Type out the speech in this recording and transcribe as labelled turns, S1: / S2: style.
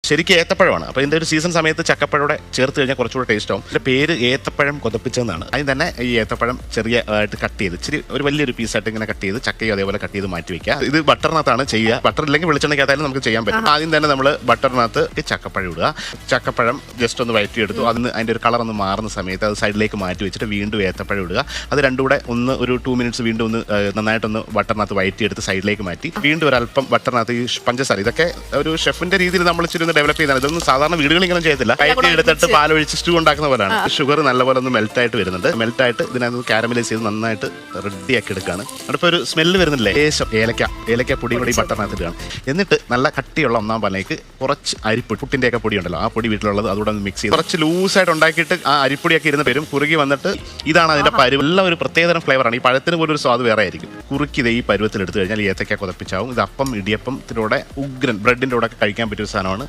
S1: ശരിക്കും ഏത്തപ്പഴമാണ്. അപ്പോൾ ഇതിൻ്റെ ഒരു സീസൺ സമയത്ത് ചക്കപ്പഴോടെ ചേർത്ത് കഴിഞ്ഞാൽ കുറച്ചുകൂടെ ടേസ്റ്റ് ആവും. ഇതിൻ്റെ പേര് ഏത്തപ്പഴം കൊതപ്പിച്ചതെന്നാണ്. അതിന് തന്നെ ഈ ഏത്തപ്പഴം ചെറിയ ആയിട്ട് കട്ട് ചെയ്ത് ഇച്ചിരി ഒരു വലിയൊരു പീസായിട്ട് ഇങ്ങനെ കട്ട് ചെയ്ത് ചക്കയും അതേപോലെ കട്ട് ചെയ്ത് മാറ്റി വെക്കുക. ഇത് ബട്ടറിനകത്താണ് ചെയ്യുക. ബട്ടർ ഇല്ലെങ്കിൽ വെളിച്ചെണ്ണയ്ക്കകത്തായാലും നമുക്ക് ചെയ്യാൻ പറ്റും. ആദ്യം തന്നെ നമ്മൾ ബട്ടറിനകത്ത് ചക്കപ്പഴം ഇടുക. ചക്കപ്പഴം ജസ്റ്റ് ഒന്ന് വഴറ്റിയെടുത്തു. അതിൻ്റെ ഒരു കളർ ഒന്ന് മാറുന്ന സമയത്ത് അത് സൈഡിലേക്ക് മാറ്റി വെച്ചിട്ട് വീണ്ടും ഏത്തപ്പഴം ഇടുക. അത് രണ്ടും കൂടെ ഒരു 2 മിനിറ്റ്സ് വീണ്ടും ഒന്ന് നന്നായിട്ടൊന്ന് ബട്ടറിനകത്ത് വഴറ്റിയെടുത്ത് സൈഡിലേക്ക് മാറ്റി വീണ്ടും ഒരല്പം ബട്ടറിനകത്ത് ഈ പഞ്ചസാര, ഇതൊക്കെ ഒരു ഷെഫിന്റെ രീതിയിൽ നമ്മൾ ഇച്ചിരി ഡെവലപ്പ് ചെയ്താണ്. ഇതൊന്നും സാധാരണ വീടുകളിൽ ഇങ്ങനെ ചെയ്യത്തില്ല. കയറ്റി എടുത്തിട്ട് പാലൊഴിച്ച് സ്റ്റൂ ഉണ്ടാക്കുന്ന പോലെയാണ്. ഷുഗർ നല്ലപോലെ ഒന്ന് മെൽറ്റായിട്ട് വരുന്നുണ്ട്. മെൽറ്റായിട്ട് ഇതിനകത്ത് കാരമലൈസ് ചെയ്ത് നന്നായിട്ട് റെഡിയാക്കി എടുക്കുകയാണ്. അടുപ്പോൾ ഒരു സ്മെല്ല് വരുന്നില്ലേ, ലേശം ഏലക്ക പൊടി കൂടി ബട്ടറിനകത്ത് ഇടുകയാണ്. എന്നിട്ട് നല്ല കട്ടിയുള്ള ഒന്നാം പാലിലേക്ക് കുറച്ച് അരിപ്പൊടി, പുട്ടിൻ്റെയൊക്കെ പൊടി ഉണ്ടല്ലോ, ആ പൊടി വീട്ടിലുള്ളത് അതുകൂടെ ഒന്ന് മിക്സ് ചെയ്ത് കുറച്ച് ലൂസായിട്ട് ഉണ്ടാക്കിയിട്ട് ആ അരിപ്പൊടിയൊക്കെ ഇരുന്ന് വരും. കുറുകി വന്നിട്ട് ഇതാണ് അതിൻ്റെ പരുവ്. എല്ലാം ഒരു പ്രത്യേകതരം ഫ്ലേവറാണ്. ഈ പഴത്തിന് പോലും ഒരു സ്വാദ് വേറെ ആയിരിക്കും. കുറുക്കിത് ഈ പരുവത്തിൽ എടുത്തു കഴിഞ്ഞാൽ ഏത്തക്ക കൊതപ്പിച്ചാവും. ഇത് അപ്പം ഇടിയപ്പത്തിലൂടെ ഉഗ്രൻ ബ്രെഡിൻ്റെ കൂടെ ഒക്കെ കഴിക്കാൻ പറ്റിയ ഒരു സാധനമാണ്.